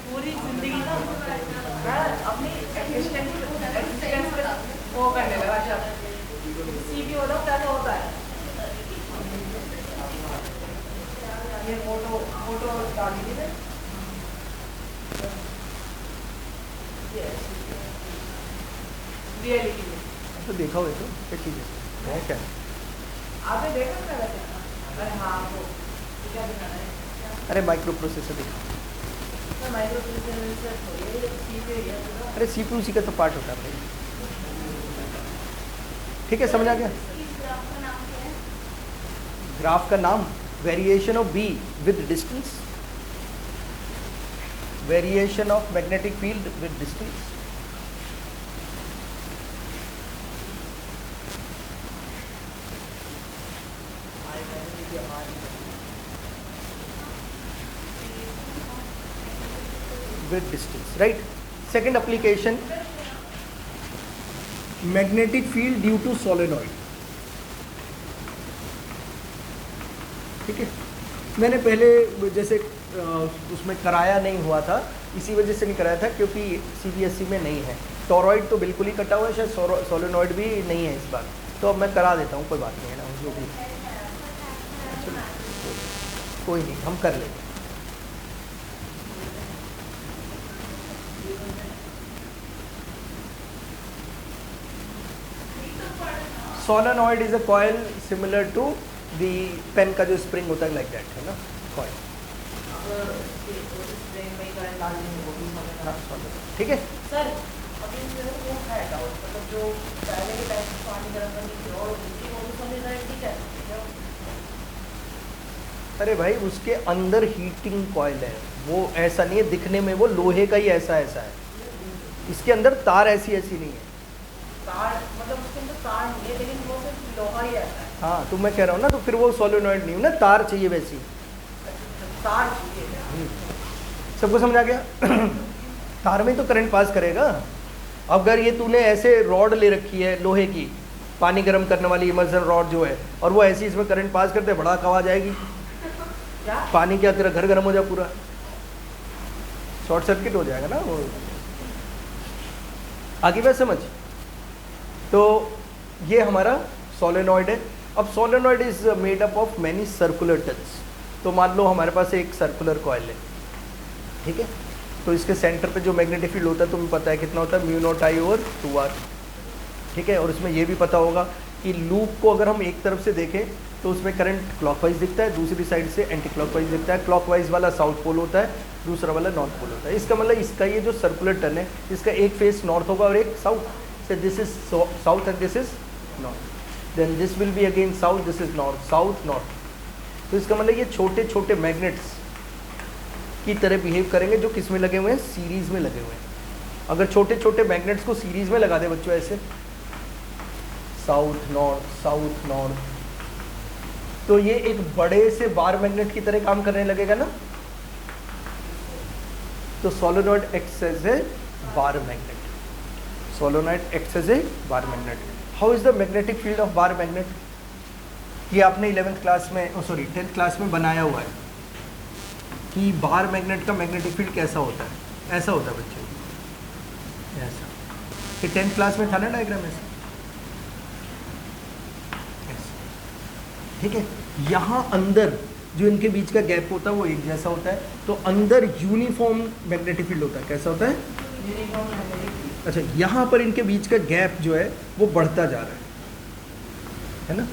पूरी जिंदगी ना मैं अपनी एग्जिस्टेंस पे वो करने लगा। जब सीपीयू होता क्या होता है, ये फोटो डाली थी ना, रियलिटी में तो देखा हुआ तो क्या चीज़ है क्या है? आपने देखा क्या वैसे? अरे हाँ वो क्या दिखाना है? अरे माइक्रो प्रोसेसर दिखा, माइक्रो प्रोसेसर थोड़ी है, सीपीयू है पूरा। अरे सीपीयू उसी का तो पार्ट होता है भाई। ठीक है, समझ आ गया? ग्राफ का नाम variation of be with distance, variation of magnetic field with distance. with distance, right? Second application, magnetic field due to solenoid. ठीक है, मैंने पहले जैसे उसमें कराया नहीं हुआ था, इसी वजह से नहीं कराया था क्योंकि सीबीएसई में नहीं है। टॉरॉइड तो बिल्कुल ही कटा हुआ है, शायद सोलेनॉइड भी नहीं है इस बार, तो अब मैं करा देता हूँ, कोई बात नहीं है ना, जो भी कोई नहीं, हम कर लेंगे। Solenoid is a coil similar to the pen का जो स्प्रिंग होता है, लाइक दैट, है ना कॉइल। ठीक है सर, अभी वो है डाउट, मतलब जो पहले के टाइम में पानी गर्म करनी थी और दूसरी वो भी सोलेनॉइड ठीक है। अरे भाई उसके अंदर हीटिंग कॉइल है, वो ऐसा नहीं है दिखने में, वो लोहे का ही ऐसा ऐसा है, इसके अंदर तार ऐसी ऐसी नहीं है। तार मतलब उसके अंदर तार नहीं है, लेकिन वो सिर्फ लोहा ही ऐसा है। हाँ तो मैं कह रहा हूँ ना, तो फिर वो सोलेनॉइड नहीं है ना, तार चाहिए वैसी। तार चाहिए। सबको समझ आ गया? तार में तो करंट पास करेगा। अगर ये तूने ऐसे रॉड ले रखी है लोहे की, पानी गर्म करने वाली इमर्जन रॉड जो है, और वो ऐसी इसमें करंट पास करते बड़ा आवाज आएगी। क्या? पानी क्या तेरा घर गर्म हो जाए पूरा, शॉर्ट सर्किट हो जाएगा ना वो। आगे बात समझ? तो ये हमारा सोलेनॉइड है। अब solenoid is made up of many circular turns. तो मान लो हमारे पास एक सर्कुलर कॉइल है, ठीक है, तो इसके सेंटर पे जो मैग्नेटिक फील्ड होता है तुम्हें पता है कितना होता है, mu not I over 2r, ठीक है। और इसमें ये भी पता होगा कि लूप को अगर हम एक तरफ से देखें तो उसमें करंट क्लॉकवाइज दिखता है, दूसरी साइड से एंटी क्लॉकवाइज दिखता है। क्लॉकवाइज वाला साउथ पोल होता है, दूसरा वाला नॉर्थ पोल होता है। इसका मतलब इसका ये जो सर्कुलर टर्न है, इसका एक फेस नॉर्थ होगा और एक south. Say this is south and this is north, then this will be again south, this is north, south north. तो इसका मतलब ये छोटे छोटे मैग्नेट्स की तरह बिहेव करेंगे, जो किस में लगे हुए हैं, सीरीज में लगे हुए हैं। अगर छोटे छोटे मैग्नेट्स को सीरीज में लगा दे बच्चों ऐसे, साउथ नॉर्थ, तो ये एक बड़े से बार मैग्नेट की तरह काम करने लगेगा ना। तो solenoid acts as a bar magnet, solenoid acts as a bar magnet. How is the magnetic field of bar magnet? ये आपने 11th क्लास में, 10th क्लास में बनाया हुआ है कि बार मैग्नेट का मैग्नेटिक फील्ड कैसा होता है। ऐसा होता है बच्चों, ऐसा। ये 10th क्लास में था ना डायग्राम ऐसा, ठीक है। यहाँ अंदर जो इनके बीच का गैप होता है वो एक जैसा होता है, तो अंदर यूनिफॉर्म मैग्नेटिक फील्ड होता है। कैसा होता है? अच्छा, यहाँ पर इनके बीच का गैप जो है वो बढ़ता जा रहा है ना।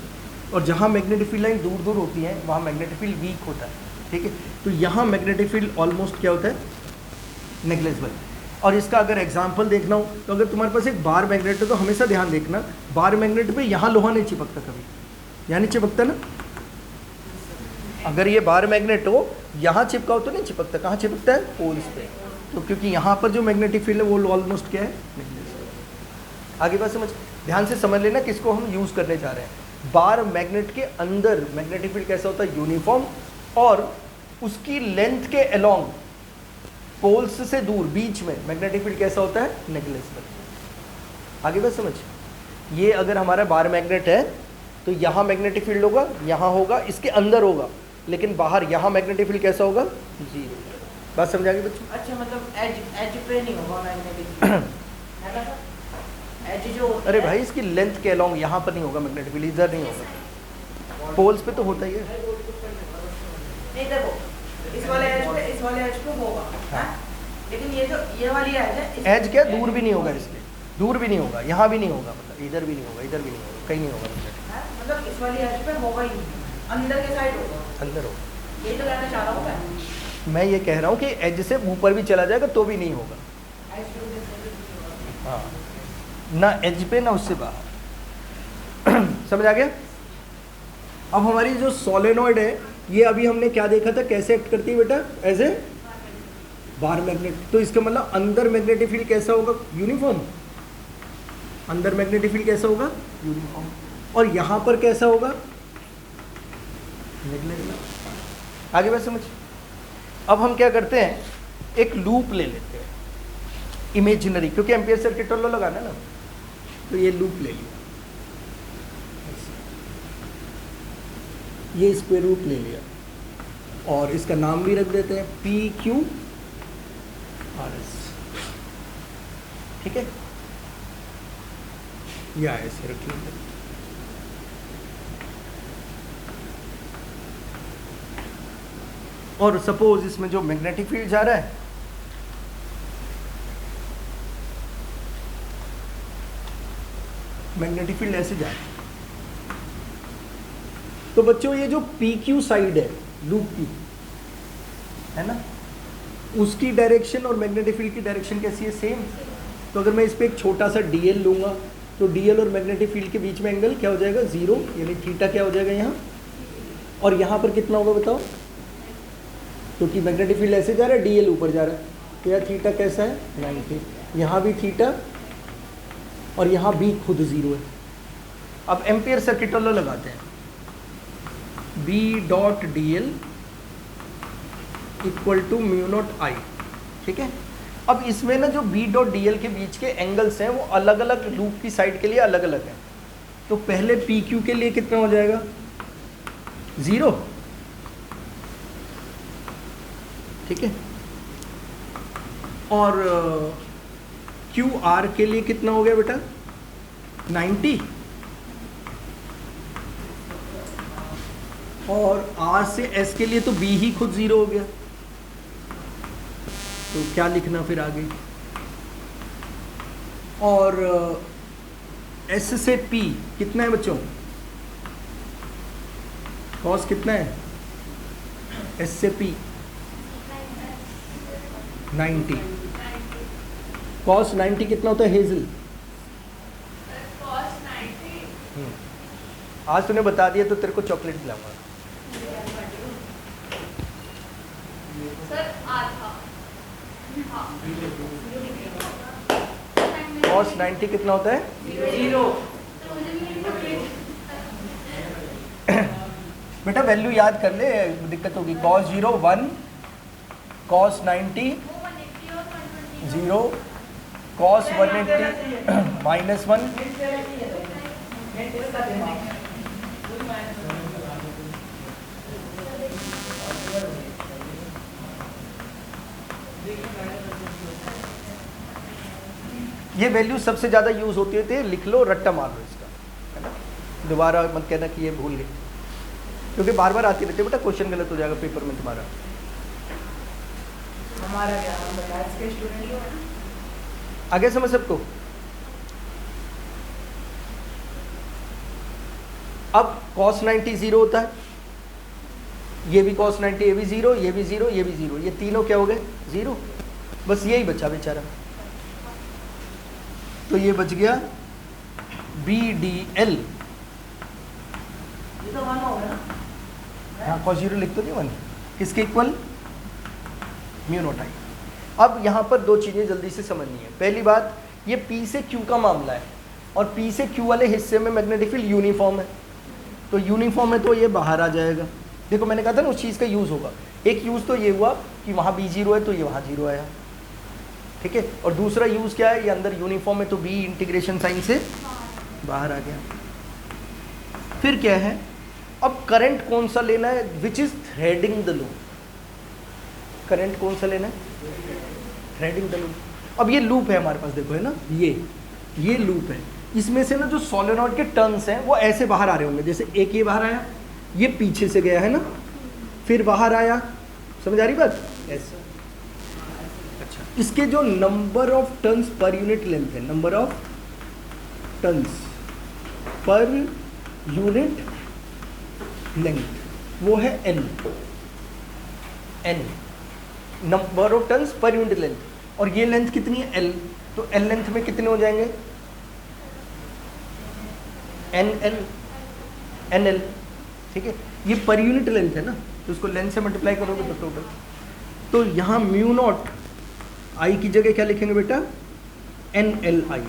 और जहाँ मैग्नेटिक फील्ड लाइन दूर दूर होती है वहाँ मैग्नेटिक फील्ड वीक होता है, ठीक है। तो यहाँ मैग्नेटिक फील्ड ऑलमोस्ट क्या होता है, नेग्लिजिबल। और इसका अगर एग्जांपल देखना हो तो अगर तुम्हारे पास एक बार मैग्नेट है तो हमेशा ध्यान देखना, बार मैग्नेट पे यहाँ लोहा नहीं चिपकता कभी, यहाँ नहीं चिपकता ना। अगर ये बार मैग्नेट हो यहाँ चिपका हो तो नहीं चिपकता, कहाँ चिपकता है, पोल्स पे। तो क्योंकि यहाँ पर जो मैग्नेटिक फील्ड है वो ऑलमोस्ट क्या है, नेग्लिजिबल। आगे बात समझ, ध्यान से समझ लेना किसको हम यूज़ करने जा रहे हैं। बार मैग्नेट के अंदर मैग्नेटिक फील्ड कैसा होता है, यूनिफॉर्म, और उसकी लेंथ के अलोंग पोल्स से दूर बीच में मैग्नेटिक फील्ड कैसा होता है? नेग्लिजिबल। आगे बात समझ? ये अगर हमारा बार मैग्नेट है तो यहाँ मैग्नेटिक फील्ड होगा, यहाँ होगा, इसके अंदर होगा, लेकिन बाहर यहाँ मैग्नेटिक फील्ड कैसा होगा? जीरो। बात समझा गई बच्चों? अच्छा, मतलब एज पे नहीं होगा मैग्नेटिक फील्ड, है ना सर? एज जो अरे भाई इसकी लेंथ के अलोंग यहाँ पर नहीं होगा मैग्नेटिक फील्ड, इधर नहीं होगा, पोल्स पे तो होता ही है। नहीं देखो, इस वाले एज पे होगा, हाँ? लेकिन ये वाली एज है, एज क्या? दूर भी नहीं होगा, इसलिए दूर भी नहीं होगा, यहाँ भी नहीं होगा, मतलब इधर भी नहीं होगा, इधर भी नहीं होगा, कहीं नहीं होगा मतलब इस वाली एज पे होगा ही नहीं, अंदर के साइड होगा, अंदर होगा। ये तो कहना चाह रहा हूँ मैं। मैं ये कह रहा हूँ कि एज से ऊपर भी चला जाएगा तो भी नहीं होगा। हाँ, ना एज पे ना उससे बाहर। समझ आ गया? अब हमारी जो सोलेनॉइड है ये अभी हमने क्या देखा था, कैसे एक्ट करती है बेटा? As a bar magnet. तो इसका मतलब अंदर मैग्नेटिक फील्ड कैसा होगा? यूनिफॉर्म। अंदर मैग्नेटिक फील्ड कैसा होगा? यूनिफॉर्म। और यहाँ पर कैसा होगा? नेग्लिजिबल। आगे बात समझ? अब हम क्या करते हैं, एक लूप ले लेते हैं इमेजिनरी, क्योंकि एम्पियर सर्किट लॉ लगाना ना, तो ये लूप ले लिया, ये स्क्वायर रूट ले लिया और इसका नाम भी रख देते हैं PQ RS। ठीक है, या ऐसे रख लेते हैं। और सपोज इसमें जो मैग्नेटिक फील्ड जा रहा है मैग्नेटिक फील्ड ऐसे जा रहा है, तो बच्चों ये जो PQ साइड है लूप की, है ना, उसकी डायरेक्शन और मैग्नेटिक फील्ड की डायरेक्शन कैसी है? सेम। तो अगर मैं इस पर एक छोटा सा DL लूँगा तो DL और मैग्नेटिक फील्ड के बीच में एंगल क्या हो जाएगा? जीरो, यानी थीटा क्या हो जाएगा यहाँ, और यहाँ पर कितना होगा बताओ? क्योंकि मैग्नेटिक फील्ड ऐसे जा रहा है, DL ऊपर जा रहा है, तो यार थीटा कैसा है? 90। यहाँ भी थीटा और यहाँ भी खुद जीरो है। अब एम्पियर सर्किट लॉ लगाते हैं, B.dl equal to mu naught I। ठीक है, अब इसमें ना जो B.dl के बीच के एंगल्स हैं वो अलग अलग लूप की साइड के लिए अलग अलग हैं। तो पहले PQ के लिए कितना हो जाएगा? जीरो। ठीक है, और QR के लिए कितना हो गया बेटा? 90। और R से S के लिए तो B ही खुद जीरो हो गया, तो क्या लिखना फिर आगे? और S से P कितना है बच्चों? कॉस कितना है S से P? 90। कॉस 90 कितना होता है हेजल? आज तूने बता दिया तो तेरे को चॉकलेट दिलाऊंगा। कॉस 90 कितना होता है? जीरो। बेटा वैल्यू याद कर ले, दिक्कत होगी। Cos 0 1, cos 90 0, cos 180 -1। ये वैल्यू सबसे ज़्यादा यूज़ होती है, लिख लो, रट्टा मार लो इसका, है ना। दोबारा मत कहना कि ये भूल गए, क्योंकि बार बार आती रहती है बेटा, क्वेश्चन गलत हो जाएगा पेपर में तुम्हारा। हमारा क्या, हम मैथ्स के स्टूडेंट हो ना। आगे समझ सबको? अब cos 90 जीरो होता है, ये भी cos 90, ये भी जीरो, ये भी जीरो, ये भी जीरो, ये तीनों क्या हो गए? जीरो। बस यही बचा बेचारा, तो ये बच गया BDL। ये तो 1 हो गया। हाँ, cos 0 लिख तो नहीं 1, किसके इक्वल? Mu naught I। अब यहाँ पर दो चीज़ें जल्दी से समझनी है। पहली बात, ये P से Q का मामला है, और P से Q वाले हिस्से में मैग्नेटिक फील्ड यूनिफॉर्म है, तो यूनिफॉर्म है तो ये बाहर आ जाएगा, देखो मैंने कहा था ना उस चीज़ का यूज़ होगा। एक यूज़ तो ये हुआ कि वहाँ बी 0 है तो ये वहाँ 0 आया, ठीक है। और दूसरा यूज़ क्या है, ये अंदर यूनिफॉर्म है तो बी इंटीग्रेशन साइन से बाहर आ गया। फिर क्या है, अब करंट कौन सा लेना है, which is threading the loop. Current कौन सा लेना है, थ्रेडिंग द लूप। अब ये लूप है हमारे पास, देखो है ना, ये लूप है। इसमें से ना जो सोलेनॉइड के टर्न्स हैं वो ऐसे बाहर आ रहे होंगे, जैसे एक ये बाहर आया, ये पीछे से गया है ना, फिर बाहर आया, समझ आ रही बात, ऐसे। अच्छा, इसके जो number of turns per unit length है, number of turns per unit length, वो है n, number of turns per unit length. और ये लेंथ कितनी है, l, तो l लेंथ में कितने हो जाएंगे, nl, ठीक है। ये पर यूनिट लेंथ है ना, तो उसको लेंथ से मल्टीप्लाई करोगे तो टोटल। तो यहाँ म्यू नॉट आई की जगह क्या लिखेंगे बेटा, nli,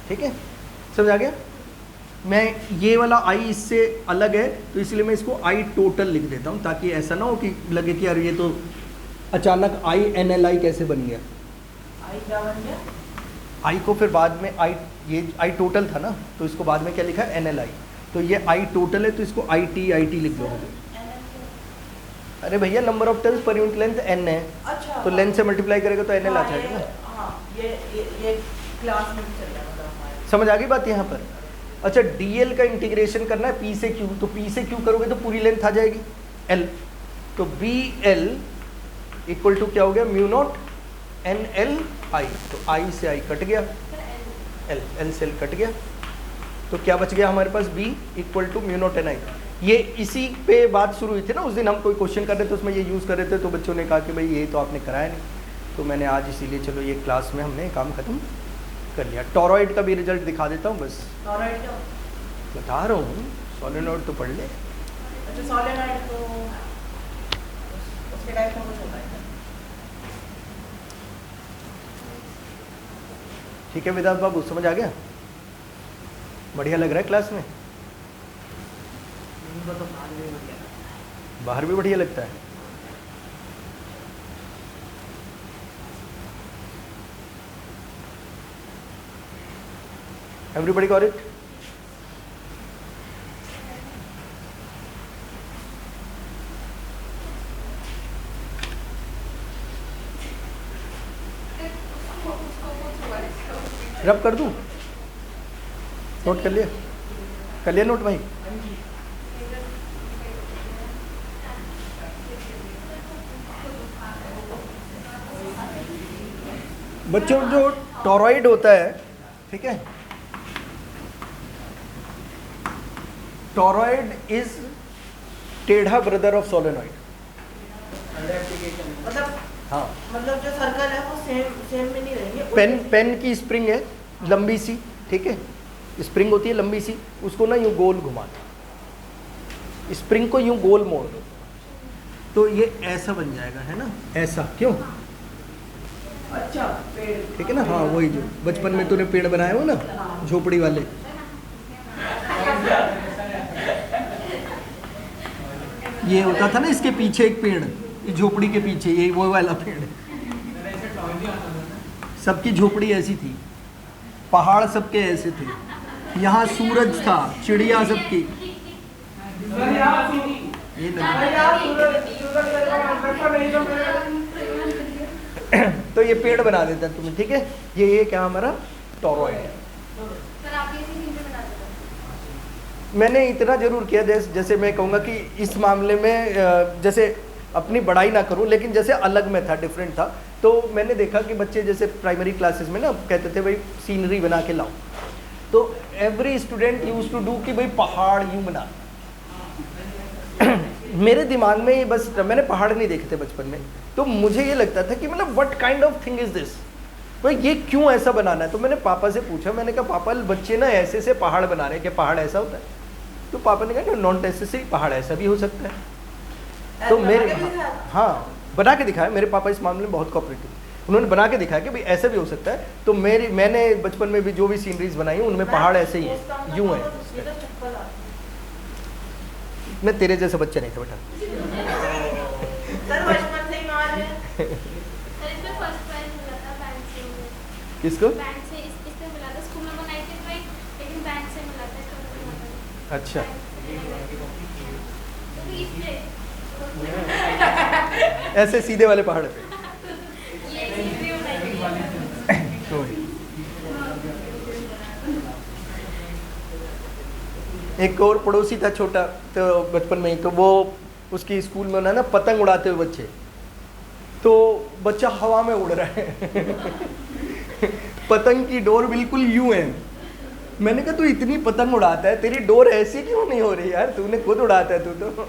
ठीक है, समझ आ गया। मैं ये वाला आई इससे अलग है तो इसलिए मैं इसको आई टोटल लिख देता हूँ, ताकि ऐसा ना हो कि लगे कि यार ये तो अचानक आई nli कैसे बन गया। आई क्या बन गया, आई को फिर बाद में आई, ये आई टोटल था ना, तो इसको बाद में क्या लिखा है, nli। तो ये आई टोटल है तो इसको it लिख लो। अरे भैया number of turns per unit length n है, अच्छा, तो लेंथ से मल्टीप्लाई करेगा तो nl आ जाएगा ना। हाँ, ये क्लास में चल रहा है, समझ आ गई बात यहाँ पर। अच्छा, dl का इंटीग्रेशन करना है p से q, तो p से q करोगे तो पूरी लेंथ आ जाएगी l, तो bl इक्वल टू क्या हो गया, म्यू नॉट nli, तो i से i कट गया, l से l कट गया, तो क्या बच गया हमारे पास, b equal to mu naught ni। ये इसी पे बात शुरू हुई थी ना, उस दिन हम कोई क्वेश्चन कर रहे थे उसमें ये यूज़ कर रहे थे, तो बच्चों ने कहा कि भाई ये तो आपने कराया नहीं, तो मैंने आज इसीलिए चलो ये क्लास में हमने काम खत्म कर लिया। टॉरॉइड का भी रिजल्ट दिखा देता हूँ बस, टॉरॉइड क्या, बता रहा हूँ, सोलेनॉइड तो पढ़ ले। अच्छा सोलेनॉइड तो उसके टाइप में कुछ होता है, ठीक है वेदांत बाबू, समझ आ गया, बढ़िया लग रहा है क्लास में, तो बाहर भी बढ़िया लगता है। Everybody got it? रब कर दूं, नोट कर लिया नोट भाई। बच्चों जो टॉरॉइड होता है, ठीक है, टॉरॉइड इज टेढ़ा ब्रदर ऑफ सोलेनॉइड। मतलब, हाँ, मतलब जो सर्कल है वो सेम में नहीं रहेंगे। पेन की स्प्रिंग है लंबी सी, ठीक है, स्प्रिंग होती है लंबी सी, उसको ना यूं गोल घुमा दो, स्प्रिंग को यूं गोल मोड़ दो, तो ये ऐसा बन जाएगा, है ना, ऐसा, क्यों, अच्छा पेड़, ठीक है ना, हाँ वही जो बचपन में तूने पेड़ बनाए हो ना, झोपड़ी वाले, ये होता था ना इसके पीछे एक पेड़, इस झोपड़ी के पीछे ये वो वाला पेड़। सबकी झोपड़ी ऐसी थी, पहाड़ सबके ऐसे थे, यहाँ सूरज था, चिड़िया सबकी, ये तो ये पेड़ बना देता है तुम्हें, ठीक है। ये क्या हमारा टॉरॉइड है। मैंने इतना जरूर किया, जैसे मैं कहूँगा कि इस मामले में जैसे अपनी बड़ाई ना करूँ, लेकिन जैसे अलग में था, डिफरेंट था, तो मैंने देखा कि बच्चे जैसे प्राइमरी क्लासेस में ना कहते थे भाई सीनरी बना के लाओ, तो every student use to do कि भाई पहाड़ यूँ बना। मेरे दिमाग में ये बस, मैंने पहाड़ नहीं देखे थे बचपन में, तो मुझे ये लगता था कि मतलब what kind of thing is this, भाई ये क्यों ऐसा बनाना है। तो मैंने पापा से पूछा, मैंने कहा पापा बच्चे ना ऐसे से पहाड़ बना रहे हैं, क्या पहाड़ ऐसा होता है? तो पापा ने कहा नॉन ऐसे से पहाड़ ऐसा भी हो सकता है। तो मेरे, हाँ बना के दिखाया, मेरे पापा इस मामले में बहुत कोऑपरेटिव, उन्होंने बना के दिखाया कि भाई ऐसा भी हो सकता है। तो मैंने बचपन में भी जो भी सीनरीज बनाई उनमें पहाड़ ऐसे ही है, यूँ है। मैं तेरे जैसा बच्चा नहीं था बेटा। सर बचपन से ही मार रहे हैं। सर इसमें फर्स्ट प्राइज मिला था बैंक से मुझे। किसको? बैंक से इससे मिला था, स्कूल में बनाई थी ट्राई, लेकिन बैंक से मिला था इसका मतलब। अच्छा, तो इसलिए ऐसे सीधे वाले पहाड़ पे। ये सीधी बनाई। एक और पड़ोसी था छोटा, तो बचपन में ही, तो वो उसकी स्कूल में ना पतंग उड़ाते हुए बच्चे, तो बच्चा हवा में उड़ रहा है पतंग की डोर बिल्कुल यूं है। मैंने कहा तू इतनी पतंग उड़ाता है, तेरी डोर ऐसी क्यों नहीं हो रही यार, तूने खुद उड़ाता है तू तो।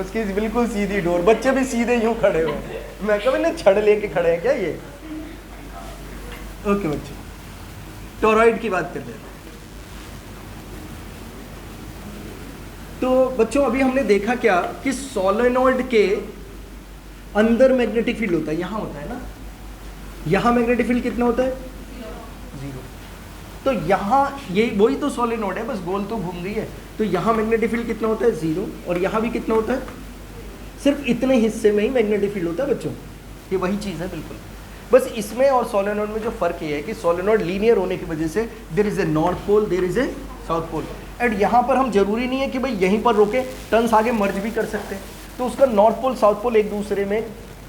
उसकी बिल्कुल सीधी डोर, बच्चे भी सीधे यूं खड़े हुए। मैं कहा मैंने छड़ लेके खड़े हैं क्या ये। ओके बच्चे, टोरॉइड की बात कर रहे हैं। तो बच्चों अभी हमने देखा क्या कि सोलेनॉइड के अंदर मैग्नेटिक फील्ड होता है, यहाँ होता है ना, यहाँ मैग्नेटिक फील्ड कितना होता है? 0। तो यहाँ ये वही तो सोलेनॉइड है, बस गोल तो घूम रही है। तो यहाँ मैग्नेटिक फील्ड कितना होता है? 0। और यहाँ भी कितना होता है? सिर्फ इतने हिस्से में ही मैग्नेटिक फील्ड होता है बच्चों, ये वही चीज़ है बिल्कुल। बस इसमें और सोलेनॉइड में जो फर्क ये है कि सोलेनॉइड लीनियर होने की वजह से there is a north pole, there is a south pole. And यहाँ पर हम जरूरी नहीं है कि भाई यहीं पर रोके, टर्न्स आगे मर्ज भी कर सकते हैं, तो उसका नॉर्थ पोल साउथ पोल एक दूसरे में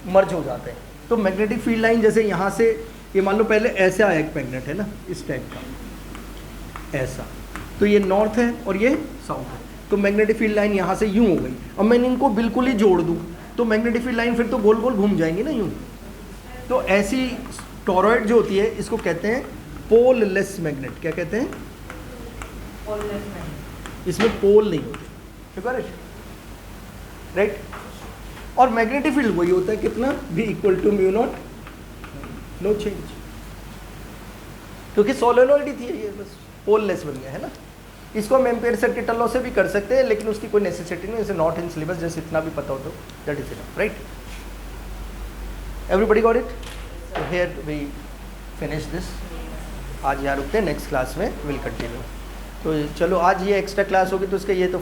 मर्ज हो जाते हैं। तो मैग्नेटिक फील्ड लाइन जैसे यहाँ से, ये मान लो पहले ऐसे आया एक मैग्नेट है ना, इस टाइप का ऐसा, तो ये नॉर्थ है और ये साउथ है, तो मैग्नेटिक फील्ड लाइन यहाँ से यूँ हो गई। अब मैंने इनको बिल्कुल ही जोड़ दूँ तो मैग्नेटिक फील्ड लाइन फिर तो गोल गोल घूम जाएंगी ना यूँ। तो ऐसी टोरॉइड जो होती है इसको कहते हैं पोललेस मैग्नेट। क्या कहते हैं? इसमें पोल नहीं होते, राइट। और मैग्नेटिक फील्ड वही होता है कितना, V equal to mu naught, no change, क्योंकि सोलेनॉइड ही थी ये, बस पोललेस बन गया है ना। इसको हम एम्पियर सर्किट लॉ से भी कर सकते हैं, लेकिन उसकी कोई नेसेसिटी नहीं, जैसे नॉट इन सिलेबस, जैसे इतना भी पता हो तो that is enough, right. Everybody got it? Here we finish this. आज यहाँ रुकते हैं, नेक्स्ट क्लास में विल कंटिन्यू। तो चलो आज ये एक्स्ट्रा क्लास होगी तो उसका ये तो